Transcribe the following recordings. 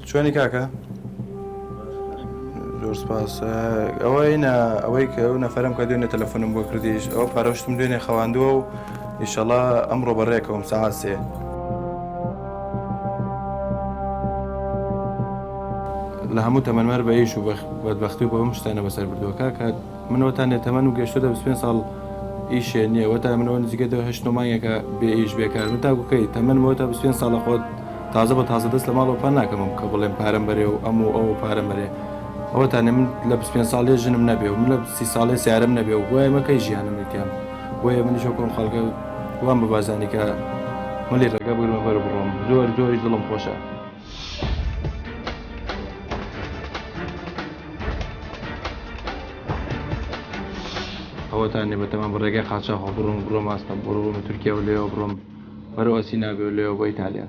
شوێنی کاکە زۆر سپاس ئەوەی کە ئەو نەفەرم کە دوێنێ تەلەفۆنم بۆ کردیش ئەو پارۆشتم دوێنێ خەواندووە و ئیشەڵا ئەمڕۆ بەڕێکەوەم سەعات 3 لە هەموو تەمەنمەر بە ئیش و بەدبەختی و بەم شتانە بەسەر بردووە کاکە منەوەتان تەمەن و گەشتۆدە 25 ساڵ ئیشێ نییە وەتا منەوە نزیکەوە 8 مانگێکە بێ ئیش بێکار من تاکوکەی تەمەنمەوەتا 25 ساڵە خۆت تازە بە تازە دەست لە ماڵەوە پان ناکەمم کە بڵێم پارەم بەرێ و ئەو پارەم بەرێ ئەوەتانێ من لە 25 ساڵێ ژنم نەبێ و من لە 30 ساڵێ سیارم نەبێ و بۆیە مەکەی ژیانم میتیان بۆیە منیشە کۆم خەڵکە وام ببازانی کە مەلی ڕێگە بگرمە بەر بڕۆم زۆریش دڵم خۆشە. ئەوەتانێ بەتەمان بڕێگەی قاچاقۆ بڕۆم ئاستە بڕۆم تورکیا و لێەوە بڕۆم بەرەو ئەسینا بێ و لێەوە بۆ ئیتالیا.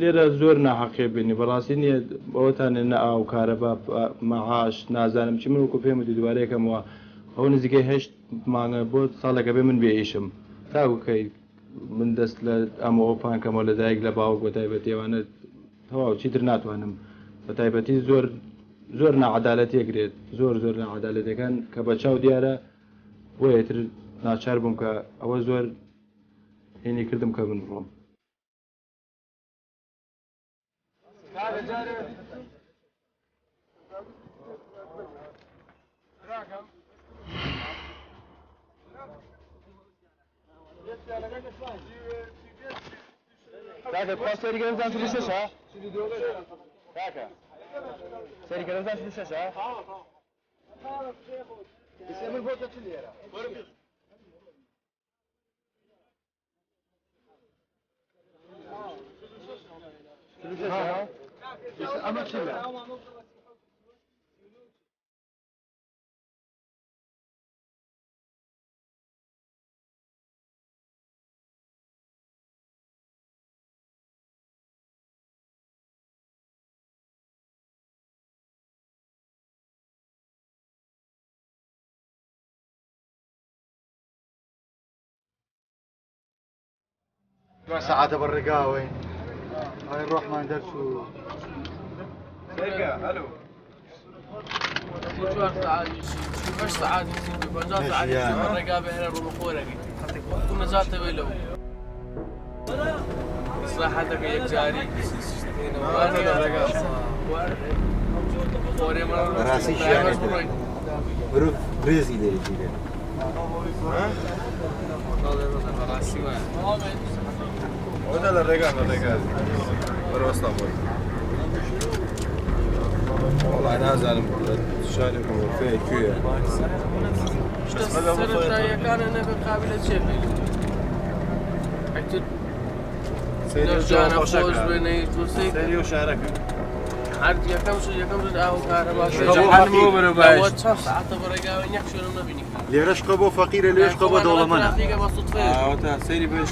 لێرە زۆر ناحەقێ بینی بەڕاستی نییە ئەوەتانێ نە ئاو کارەبا مەعاش نازانم چی من وەکو پێم وتی دووارەیەکەمەوە ئەو نزیکەی 8 مانگە بۆ ساڵێکە بێ من بێ ئیشم تاکوکەی من دەست لە ئەمەوە پانکەمەوە لە دایک لە باوک بە تایبەتیەوانە تەواو چیتر ناتوانم بە تایبەتی زۆر نەعەدالەتێکرێت زۆر نەعەدالەتەکان کە بە چاو دیارە بۆیەتر ناچار بووم کە ئەوە زۆر هێنی کردم کە من بڕۆم. Kaka, posso sair grandes antes do chachá? Kaka, sair grandes antes do chachá? Isso é muito bom da tilheira. Isso é uma tilha. ساعات بالرقاوي هاي نروح ما ندرسوا رقا الو شوف ساعات بجاز على الرقابه هنا الرمقوره كنا ذات ويلو صراحتك يا جاري راسي يعني بروف بريزي دي ها راسي وده للرجال بروح اسطنبول والله نازل شاركوا في كويا السنة كان أنا بقابلة شبه أكيد نرجع نفوز بيني توسيك سيريو شارك عاد يكمل أو كهرباء مو برباش واتساب ساعات برجع ونحشر ما بيني ليش قبو فقير ليش قبو دولمنا بالصدفة سيري بيش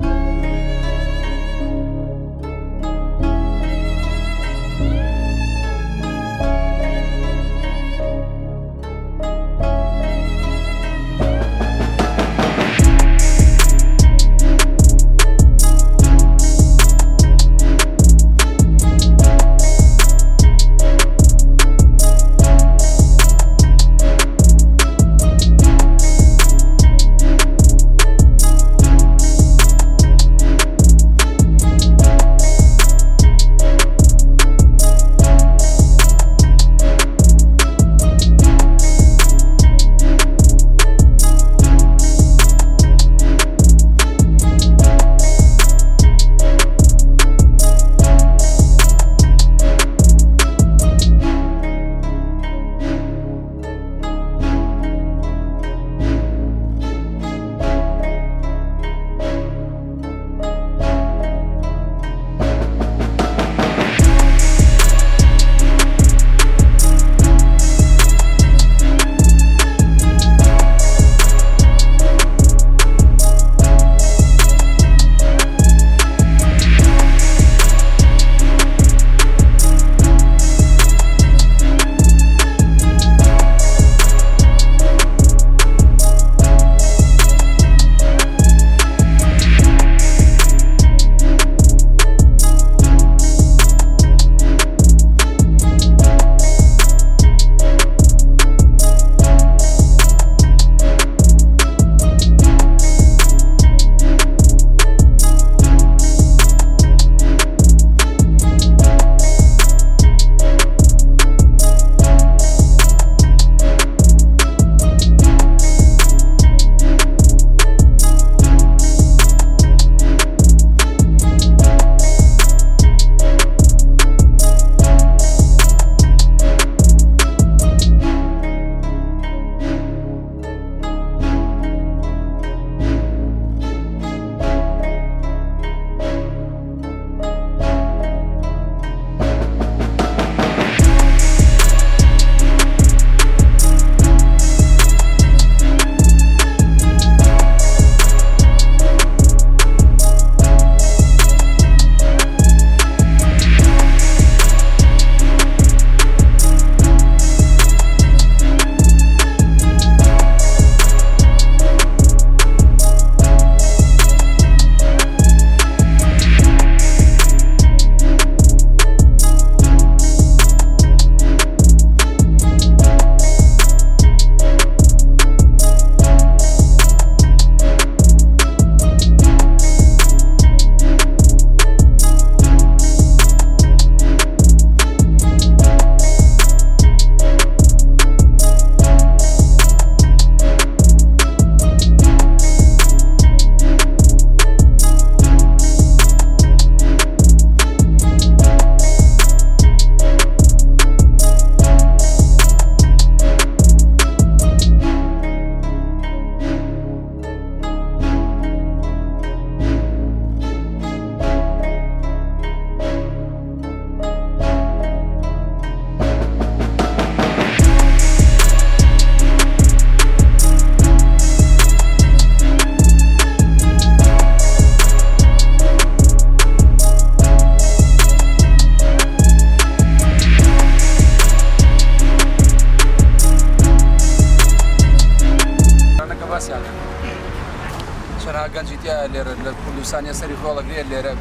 کوردستانی سەری خۆڵەگرێت لێرە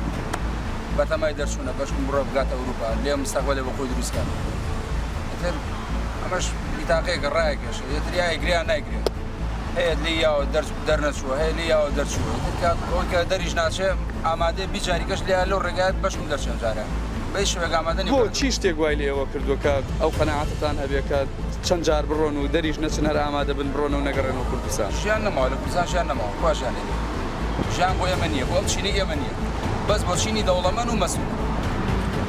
بەتەمای دەرچوونە بەشم بڕۆ بگاتە ئەوروپا لێ مستەقبەلێ بە خۆی دروستکە ئەتر ئەمەش بیتاقەیەکە ڕایەکێشە یەتریای گریان نایگرێت هەیە لێیاوە دەرنەچووە هەیە لێیاوە دەرچووە ئەوەی کە دەریش ناچێ ئامادەی بیجاریکەش لێ لەو ڕێگایت بەشم دەرچێن جارە بەی شوێک ئامادەنی بۆ چی شتێک وای لێەوە کردووە کە ئەو قەنەعاتتان هەبێ کە چەند جار بڕۆن و دەریش نەچن هەر ئامادە بن بڕۆنە و نەگەڕێنەوە کوردستان ژیان نەماوە لە کوردستان ژیان نەماوە خوا ژیانێ ژیان بۆ ئێمە نییە بۆ ئەم چینی ئێمە نییە بەس بۆ چینی دەوڵەمەند و مەسوول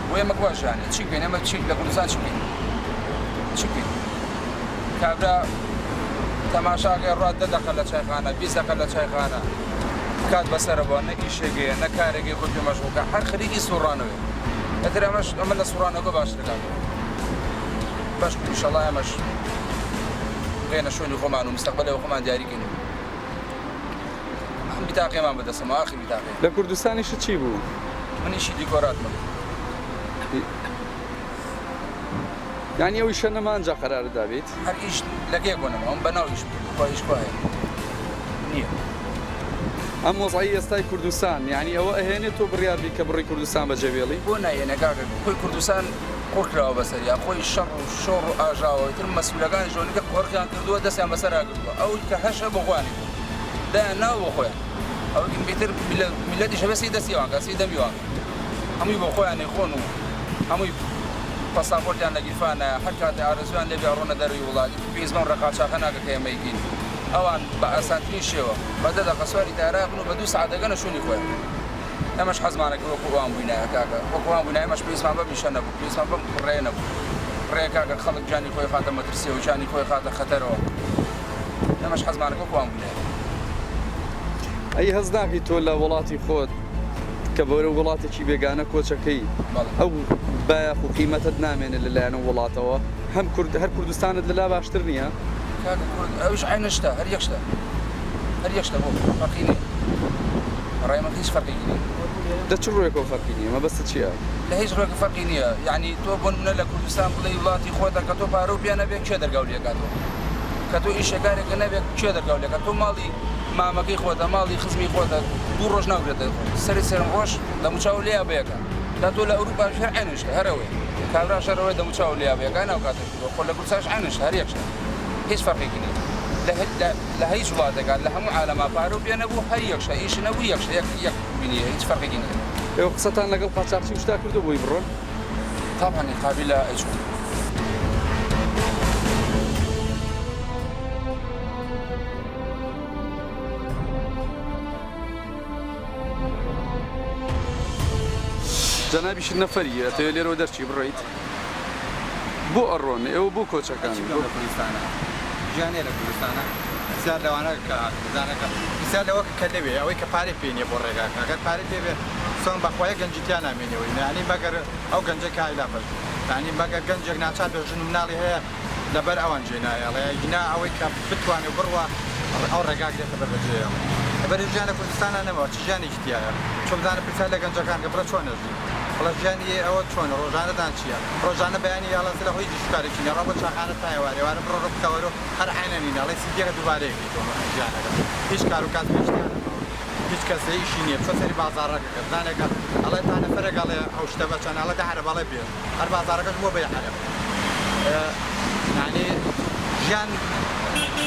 بۆ ئێمە خوا ژیانێ چی بکەین ئێمە چی لە کوردستان چی بکەین چی بکەین کابرا تەماشاگەی ڕات 10 دقە لە چایخانە 20 دقە لە چایخانە کات بەسەرەوە نە ئیشێگەیە نە کارێکی خۆی پێ مەشغوڵکە هەر خەریکی سوڕانەوەی ئەتر ئەمە لە سوڕانەوە باش دەکات باش ئینشەڵڵا ئەمەش بغێنە شوێنی خۆمان و مستەقبەلەوە خۆمان دیاریکەین ئەم بیتاقەیەمان بەدەستەوە ئاخر بیتاقەیە لە کوردستانیش چی بوو؟ منیشی دیکۆراتمە یعنی ئەو ئیشە نەمانجا قەرار دابێت هەر ئیش لەگەیەک بۆنەوە ئەم بەناو ئیش خۆ ئیش خوایە نییە ئەم وەزعی ئێستای کوردستان یعنی ئەوە ئەهێنێت تۆ بڕیاربی کە بڕی کوردستان بەجێبێڵی بۆ نایێنە کاکە خۆی کوردستان قڕکراوە بەسەریا خۆی شەڕ و شۆڕ و ئاژاوە تر مەسئولەکانی ژۆنەکە قۆڕکیان کردووە دەستیان بەسەرا کردووە ئەو کە هەشە بۆ خوانی دایان ناو بۆ خۆیان ئەو بێتر میلەتیش هەبێسی دەستیوان کەسی دەمیوان هەمووی بۆ خۆیانی خۆن و هەمووی پاساپۆرتیان لە گیرفانە هەر کاتێ ئارەزویان لێ بێڕۆنە دەروی وڵاتی پێزمان ڕقاچاقە ناکە کە ئێمەیگین ئەوان بە ئاسانترین شێوە بە 10 دقە سواری تارا بن و بە 2 سەعات دەگەنە شوێنی خۆیان ئەمەش حەزمانەکە وەکو ئەوان بووینایە کاکە وەکو ئەوان بووینای ئەمەش پێویستمان بە میشە نەبوو پێویستمان بەم ڕێ نەبوو ڕێ کاکە خەڵک جانی خۆی خاتە مەترسیە و جانی خۆی خاتە خەتەرەوە ئەمەش حەزمانەکە وەکو ئەوان بووینایە ئەی هەز ناکەی تۆ لە وڵاتی خۆت کە بەرە وڵاتێکی بێگانە کۆچەکەی ئەو بایەخ و قیمەتت نامێنێ لەلایەن وڵاتەوە هەم هەر کوردستانت لەلا باشتر نییە ئەوش عینشتا هەر یەکشتا هەر یەکشتا بۆ فەرقی نییە ڕای من هیچ فەرقی نییە دە چ ڕۆیەکەوە فەرقی نییە مەبەستە چییە؟ لە هیچ ڕۆیەک فەرقی نییە یعنی تۆ بۆ نمونە لە کوردستان بڵێ وڵاتی خۆتە کە تۆ پارە و پێ نەبێت کوێ دەرگاو لێکاتەوە کە تۆ ئیشەکارێکە نەبێت کوێ دەرگاو لێکە تۆ ماڵی مامەکەی خۆتە ماڵی خزمی خۆتە 2 ڕۆژ ناوگرێتە سەری سێرم ڕۆژ دەموچاو لێیا بەیەکە تا تۆ لە ئەوروپا هەر عینشتە هەرەوەی کابرا شەرەوەی دەموچاو لێیا بەیەکە ناوکاتە خۆ لە کوردستانش عینشتە هەر یەکشتە هیچ فەرقێکی نییە لە هیچ وڵاتێکە لە هەموو عالەما پارە و پێ نەبوو هەر یەکشە ئیش نەبوو یەکشە یەک بینیە هیچ فەرقێکی نییە ئێوە قسەتان لەگەڵ قاچاقچی شتا کردو بۆی بڕۆن طبعا قابلە ئەجوون جەنابی شنەفەری ئەتەوێت لێرەوە دەرچی بڕۆیت بۆ ئەڕۆن ئێوە بۆ کۆچەکان لە کوردستانە ژیانێ لە کوردستانە بسیار لەوانە کەزانەکە بسیار لەوە کە لەوێ ئەوەی کە پارێ پێنیە بۆ ڕێگاکە ئەگەر پارێ پێبێ سۆن بەخوایە گەنجیتیان نامێنەوەی ینی بەگەر ئەو گەنجەکە هایلافەر ینی بەگەر گەنجێک ناچات بێژن مناڵی هەیە لەبەر ئەوان جێنایەڵێ گینا ئەوەی کە بتوانێت بڕوە ئەو ڕێگاک دێتە بەربەجێ لەبەر ژیان لە کوردستانە نەمەوە چ ژیانێکی تایە چۆن بزانە پرسیار لە گەنجەکان کە بڕە چۆن نەژی بەڵە ژیانی ئەوە چۆن ڕۆژانەدان چییە ڕۆژانە بەیانی یاڵەسی لە خۆی دیشکارێکی نێڕە بۆ چاخانە تایوارێوارە بڕۆ بکەوەرە هەر عینەنی ناڵی سیدیەکە دووبارەیەکی تۆ ژیانەکە هیچ کار و کات پێشتیانە هیچ کەسە ئیشی نییە بچۆ سەری بازاڕەکە زانێکە ئەڵێ تا نەفەرێکڵێ ئەو شتە بەچەند ئەڵە دە حرە بەڵێ بێت هەر بازاڕەکەش بۆ بێ حرە یعنی ژیان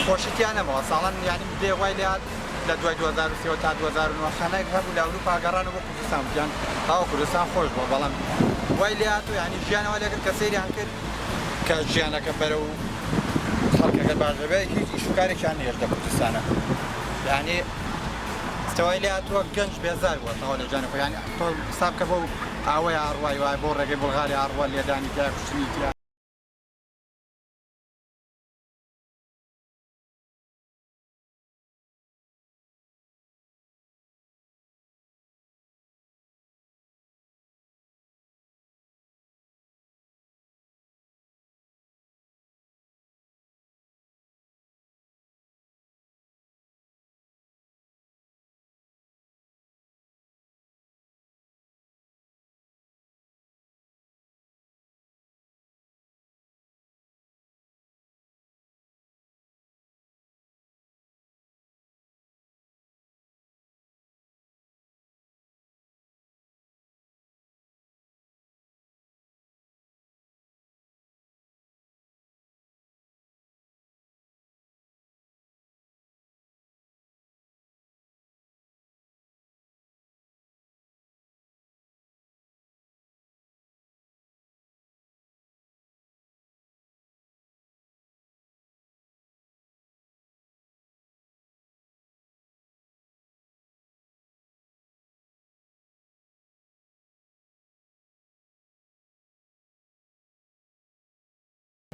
خۆشیتیانەمەوە ساڵان یعنی دێ وای لات لە دوای 2023 تا 2009 خانەیەک هەبوو لە ئەوروپا گەڕانە بۆ کوردستان بگیان تاوە کوردستان خۆش بۆ بەڵام وای لات و یعنی ژیانەوە لێکرد کە سەیریان کرد کە ژیانەکە بەرە و خەڵکەکە باشەبێ هیچ ئیشوکارێکیان نیەش لە کوردستانە یعنی استەوای لاتوە گەنج بێزار بووە تەواو لە ژیانەکە یعنی تۆ حساب کە بۆ ئاوەی ئاڕوای وای بۆ ڕێگەی بڵغاری ئاڕوا لێدانی تیا کوشتنی تیا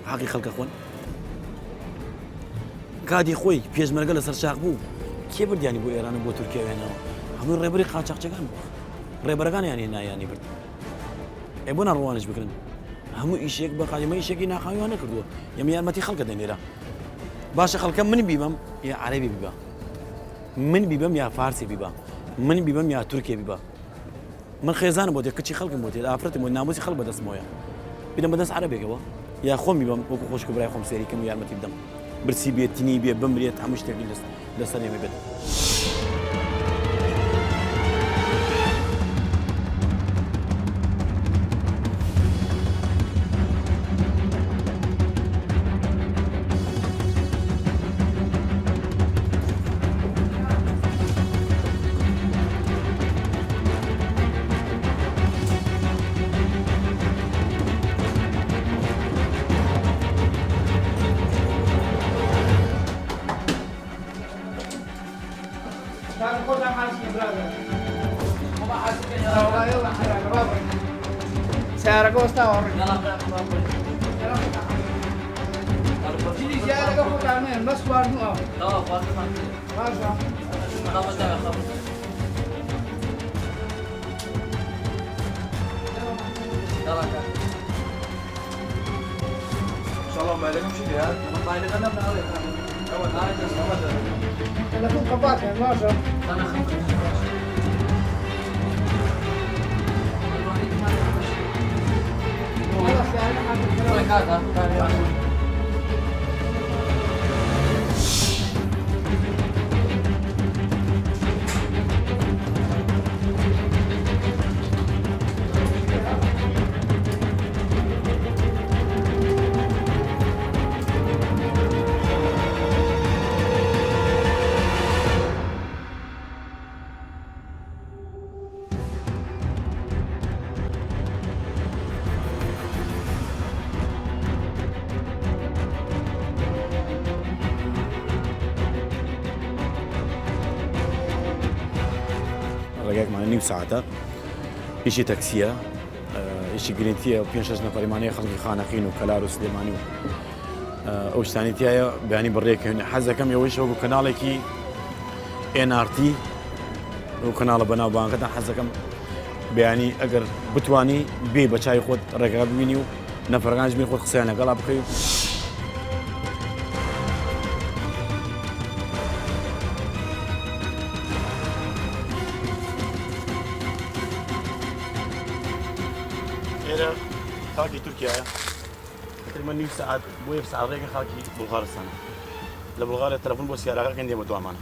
حەقی خەڵکە خۆن کاتی خۆی پێشمەرگە لەسەر چاق بوو کێ بردیانی بۆ ئێرانە بۆ تورکیا وێنەوە هەمووی ڕێبەری قاچاقچەکان بوو ڕێبەرەکانیان هێنایانی برد ئێ بۆ ناڕوانش بکردن هەموو ئیشێک بە قالیمە ئیشێکی ناخاویان نەکردووە ئێمە یارمەتی خەڵکە دەنێرە باشە خەڵکە من بیبم یا عەرەبی بیبە من بیبم یا فارسی بیبە من بیبم یا تورکی بیبە من خێزانم بۆ دێ کچی خەڵکم بۆ دێ ئافرەتم بۆ ناموسی خەڵک بەدەستمەوەیە بیدەم بەدەست عەرەبێکەوە یا خۆم بیبم وەکو خۆشکە برای خۆم سێریکەم و یارمەتی بدەم برسی بێت تینی بێ بمرێت هەموو شتێکی لەسەر ئێمە بێت سيارة كوستا وري جيلي جاي لك أخوك عمين بس واردو أو لا فاطمة ماشا أنا ما داعي خبر سلام عليكم شو ديال؟ أنا بايلك أنا بنعرف أول نهار تلفون خباك يا ماشا أنا خبر ڕێگایك مانە نیو ساعتە ئیشی تەکسیە ئیشی گرنگتیە و 5-6 نەفەریمانەیە خەڵکی خانەقین و کەلار و سلێمانی و ئەو شتانی تایە بەیانی بڕێکەوێنێ حەزەکەم ئەوەیشەوە بوو کەناڵێکی NRT و کەناڵە بەناوبانگەکەتان حەزەکەم بەیانی ئەگەر بتوانی بێ بە چای خۆت ڕێگا ببینی و نەفەرەکانش بین خۆت قسەیان لەگەڵا بکەی ئێرە خاڵکی تورکیایە تقریبا نیو ساعت بۆ یەک ساعت ڕێگە خاڵکی بڵغارستانە لە بڵغارە تەلەفۆن بۆ سیارەکەکەن دێمە دوامانە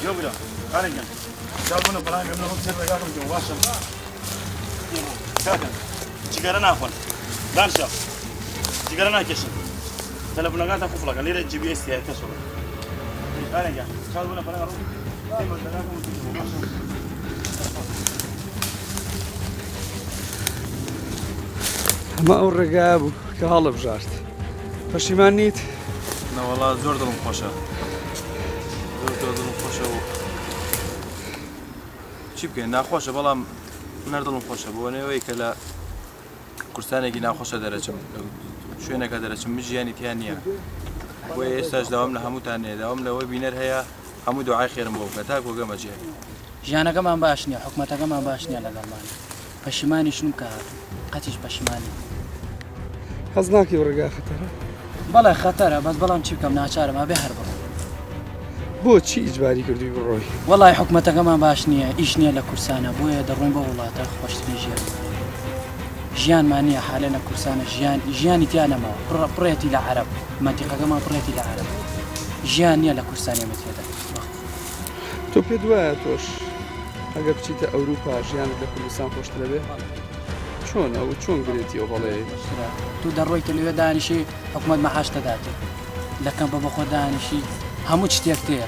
يو بلا خارجا جابونا برامج منهم سر رجالهم جواشم كذا سيجارنا أخوان دانشا سيجارنا كيشن تلفون قاعد أخوف لك ليه GPS يا تسوى خارجا جابونا برامج ما أورجابو كهالب جارت فشيمانيت نا والله زور دلم خوشة زور دلم خوشة و چی بکەین ناخۆشە بەڵام نەردڵم خۆشە بۆ نەوەی کە لە کوردستانێکی ناخۆشە دەرەچم شوێنەکە دەرەچم من ژیانی تیان نییە بۆ ئێستاش داوام لە هەمووتان نێ داوام لەوەی بینەر هەیە هەموو دوعای خێرم بۆ بکە تاکو گەمەجێ ژیانەکەمان باش نییە حکوومەتەکەمان باش نییە لەگەڵمان پەشیمانیشم کە قەتیش پەشیمانی حەز ناکەی ڕێگا خەتەرە بەڵێ خەتەرە بەس بەڵام چی بکەم ناچارم ئەبێ هەر بڕۆ بۆچی ئیجباری کردووی بڕۆی وڵی حکوومەتەکەمان باش نییە ئیش نییە لە کورسانە بۆیە دەڕۆین بە وڵاتە خۆشتنی ژیان ژیانمان نییە حالە لە کورسانە ژیانی تیا نەماوە پڕێتی لە عەرەب مەنتیقەکەمان پڕێتی لە عەرەب ژیان نییە لە کورسانیمە تێدا تۆ پێت وایە تۆش ئەگە بچیتە ئەوروپا ژیانت لە کوردستان خۆشترە بێ چۆن ئەو چۆن گرێتیەوە بەڵێ تو دەڕۆیتە لەوێ دانیشی حکوومەت مەحاش دەداتێ لەکەم بە بەخۆ دانیشی هەموو شتێک تەیە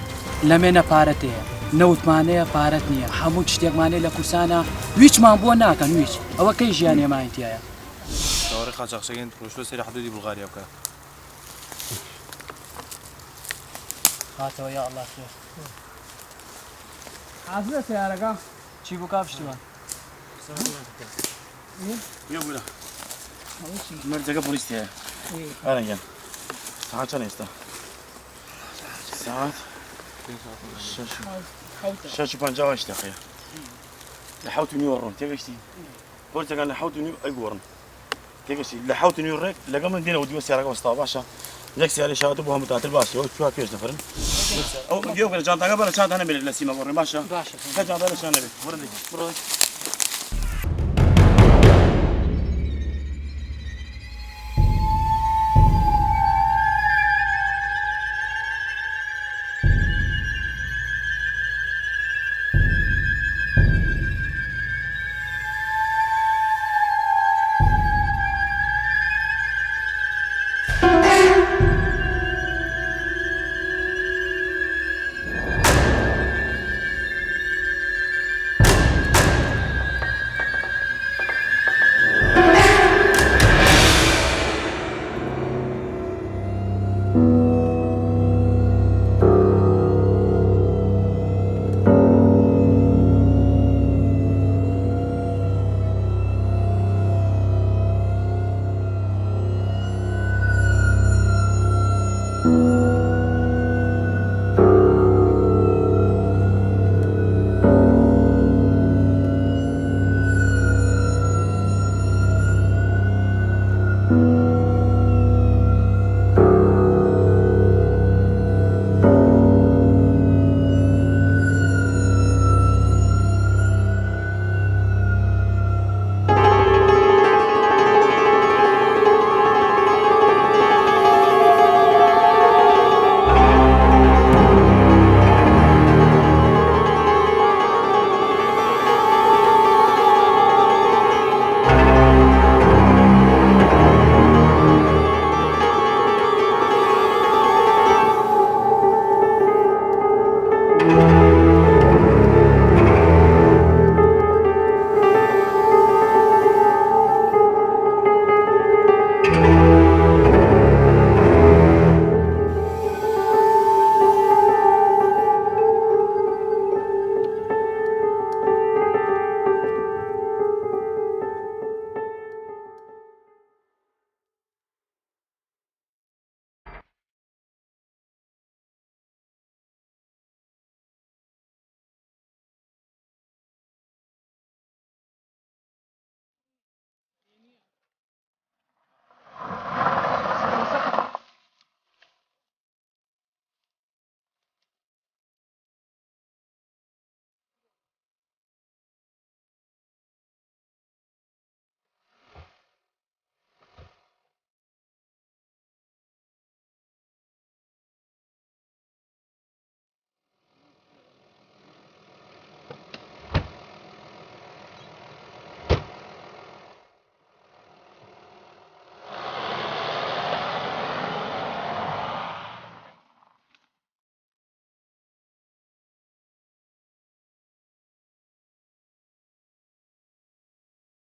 لە مێنە پارەت هەیە نەوتمانەیە پارەت نییە هەموو شتێکمانەیە لە کورسانە هیچمان بۆ ناکەن هیچ ئەوە کەی ژیانێمانتیایە داوری قاچاقچەکەین ڕۆژوە سەری حدودی بڵغاریا بکە هاتەوە یا ئەڵڵا خێر حاضرە سیارەکە چی بوو کاپشتیوان بیا بووە مەرجەکە پۆلیسیە ئەرەنگەن ساعت چەند ئێستا ساعت 6:50 دقيقة لحوت نيو ورون تيجي قلت كان لحوت نيو أيقورن تيجي لحوت نيو رك لقمن دينا ودي سيارة قصة باشا لك سيارة شاوت بوها متعتل باشا وشو هكيش نفرن أو ديو كنا جانتا قبل جانتا أنا بيل لسيما ورن باشا باشا كجانتا لسنا بيل ورن